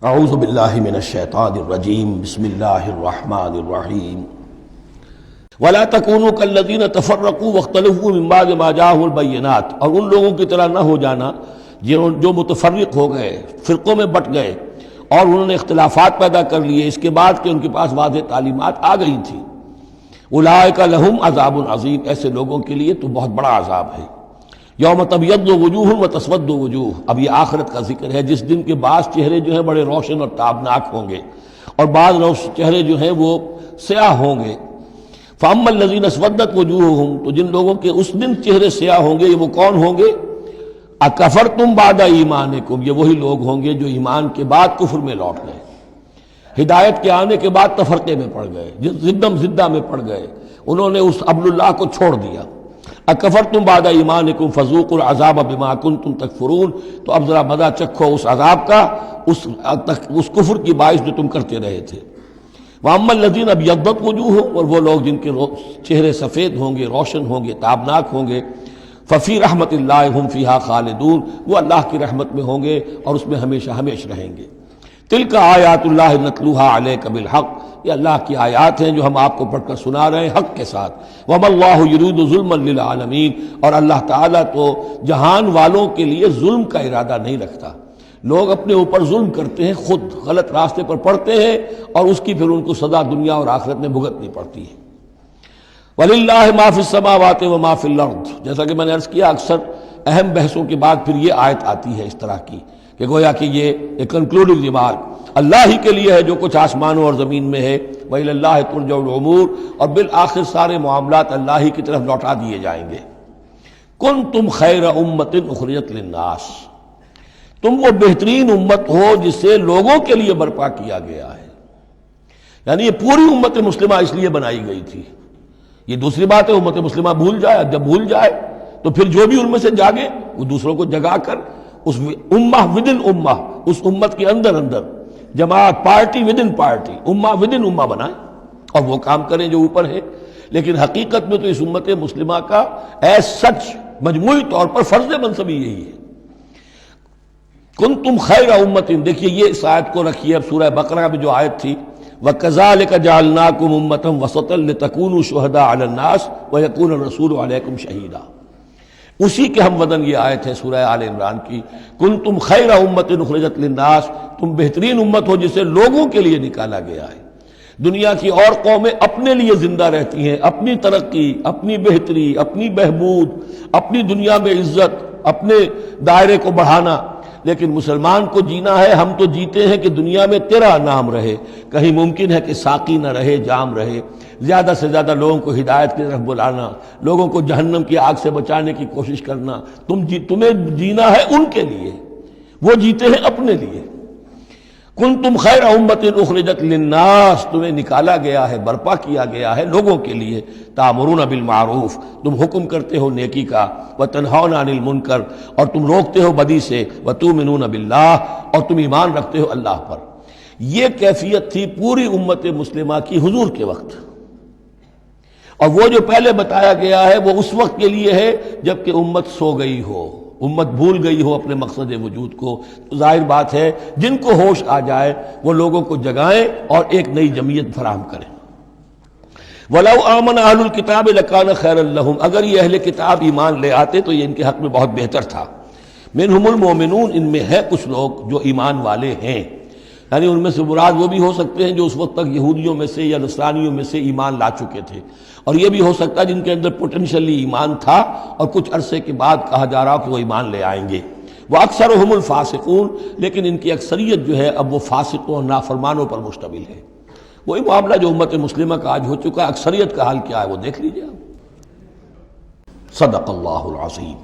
اعوذ باللہ من الشیطان الرجیم بسم اللہ الرحمن الرحیم ولا تکونوا کالذین تفرقوا واختلفوا من بعد ما جاءهم البینات، اور ان لوگوں کی طرح نہ ہو جانا جو متفرق ہو گئے، فرقوں میں بٹ گئے اور انہوں نے اختلافات پیدا کر لیے اس کے بعد کہ ان کے پاس واضح تعلیمات آ گئی تھیں۔ اولئک لہم عذاب عظیم، ایسے لوگوں کے لیے تو بہت بڑا عذاب ہے۔ یوم تبیض وجوہ وتسود وجوہ، اب یہ آخرت کا ذکر ہے جس دن کے بعض چہرے جو ہیں بڑے روشن اور تابناک ہوں گے اور بعض چہرے جو ہیں وہ سیاہ ہوں گے۔ فاما الذین اسودت وجوہہم، تو جن لوگوں کے اس دن چہرے سیاہ ہوں گے، یہ وہ کون ہوں گے؟ اکفرتم بعد ایمانکم، یہ وہی لوگ ہوں گے جو ایمان کے بعد کفر میں لوٹ گئے، ہدایت کے آنے کے بعد تفرقے میں پڑ گئے، زدم زدہ میں پڑ گئے، انہوں نے اس عبد اللہ کو چھوڑ دیا۔ اکفرتم بعد ایمانکم فذوقوا العذاب بما کنتم تکفرون، تو اب ذرا مزہ چکھو اس عذاب کا، اس کفر کی باعث جو تم کرتے رہے تھے۔ واما الذین ابیضت وجوہہم، اور وہ لوگ جن کے چہرے سفید ہوں گے، روشن ہوں گے، تابناک ہوں گے، ففی رحمت اللہ ہم فیہا خالدون، وہ اللہ کی رحمت میں ہوں گے اور اس میں ہمیشہ ہمیشہ رہیں گے۔ تلک آیات اللہ نتلوہا علیک بالحق، یہ اللہ کی آیات ہیں جو ہم آپ کو پڑھ کر سنا رہے ہیں حق کے ساتھ۔ وما اللہ یرید ظلما للعالمین، اور اللہ تعالیٰ تو جہان والوں کے لیے ظلم کا ارادہ نہیں رکھتا۔ لوگ اپنے اوپر ظلم کرتے ہیں، خود غلط راستے پر پڑتے ہیں اور اس کی پھر ان کو سزا دنیا اور آخرت میں بھگتنی پڑتی ہے۔ وَلِلَّهِ مَا فِي السَّمَاوَاتِ وَمَا فِي الْأَرْضِ، جیسا کہ میں نے عرض کیا اکثر اہم بحثوں کے بعد پھر یہ آیت آتی ہے اس طرح کی کہ گویا کہ یہ ایک کنکلوڈنگ ریمارک، اللہ ہی کے لیے ہے جو کچھ آسمانوں اور زمین میں ہے، وَإِلَى اللَّهِ تُرْجَعُ الْأُمُورُ، اور بالآخر سارے معاملات اللہ ہی کی طرف لوٹا دیے جائیں گے۔ كُنتُمْ خَيْرَ أُمَّةٍ أُخْرِجَتْ لِلنَّاسِ، تم وہ بہترین امت ہو جسے لوگوں کے لیے برپا کیا گیا ہے، یعنی یہ پوری امت مسلمہ اس لیے بنائی گئی تھی۔ یہ دوسری بات ہے امت مسلمہ بھول جائے، جب بھول جائے تو پھر جو بھی ان میں سے جاگے وہ دوسروں کو جگا کر اس امہ ودن امہ، اس امت کے اندر اندر جماعت، پارٹی ودن پارٹی، امہ ودن امہ بنائیں اور وہ کام کریں جو اوپر ہے۔ لیکن حقیقت میں تو اس امت مسلمہ کا ایز سچ مجموعی طور پر فرض منصبی یہی ہے۔ کنتم خیر امت، دیکھیے یہ اس آیت کو رکھیے اب سورہ بقرہ میں جو آیت تھی، وَكَذَلِكَ جَعَلْنَاكُمْ أُمَّةً وَسَطًا لِتَكُونُوا شُهَدَاءَ عَلَى النَّاسِ وَيَكُونَ الرَّسُولُ عَلَيْكُمْ شَهِيدًا، اسی کے ہم وطن یہ آیت ہے سورہ آل عمران کی، کنتم خیر امت اخرجت للناس، تم بہترین امت ہو جسے لوگوں کے لیے نکالا گیا ہے۔ دنیا کی اور قومیں اپنے لیے زندہ رہتی ہیں، اپنی ترقی، اپنی بہتری، اپنی بہبود، اپنی دنیا میں عزت، اپنے دائرے کو بڑھانا، لیکن مسلمان کو جینا ہے، ہم تو جیتے ہیں کہ دنیا میں تیرا نام رہے، کہیں ممکن ہے کہ ساقی نہ رہے، جام رہے، زیادہ سے زیادہ لوگوں کو ہدایت کی طرف بلانا، لوگوں کو جہنم کی آگ سے بچانے کی کوشش کرنا۔ تمہیں جینا ہے ان کے لیے، وہ جیتے ہیں اپنے لیے۔ کنتم خیر امت اخرجت للناس، تمہیں نکالا گیا ہے، برپا کیا گیا ہے لوگوں کے لیے۔ تامرون بالمعروف، تم حکم کرتے ہو نیکی کا، وتنہون عن المنکر، اور تم روکتے ہو بدی سے، وتؤمنون باللہ، اور تم ایمان رکھتے ہو اللہ پر۔ یہ کیفیت تھی پوری امت مسلمہ کی حضور کے وقت، اور وہ جو پہلے بتایا گیا ہے وہ اس وقت کے لیے ہے جب کہ امت سو گئی ہو، امت بھول گئی ہو اپنے مقصد وجود کو۔ تو ظاہر بات ہے جن کو ہوش آ جائے وہ لوگوں کو جگائیں اور ایک نئی جمعیت فراہم کریں۔ وَلَوْ آمَنَ أَهْلُ الْكِتَابِ لَكَانَ خَيْرًا لَهُمْ، اگر یہ اہل کتاب ایمان لے آتے تو یہ ان کے حق میں بہت بہتر تھا۔ مِنْهُمُ الْمُؤْمِنُونَ، ان میں ہے کچھ لوگ جو ایمان والے ہیں، یعنی ان میں سے مراد وہ بھی ہو سکتے ہیں جو اس وقت تک یہودیوں میں سے یا نصرانیوں میں سے ایمان لا چکے تھے، اور یہ بھی ہو سکتا ہے جن کے اندر پوٹینشلی ایمان تھا اور کچھ عرصے کے بعد کہا جا رہا کہ وہ ایمان لے آئیں گے۔ وَأَكْثَرُهُمُ الْفَاسِقُونَ، لیکن ان کی اکثریت جو ہے اب وہ فاسقوں اور نافرمانوں پر مشتمل ہے۔ وہی معاملہ جو امت مسلمہ کا آج ہو چکا ہے، اکثریت کا حال کیا ہے وہ دیکھ لیجیے آپ۔ صدق اللہ العظیم۔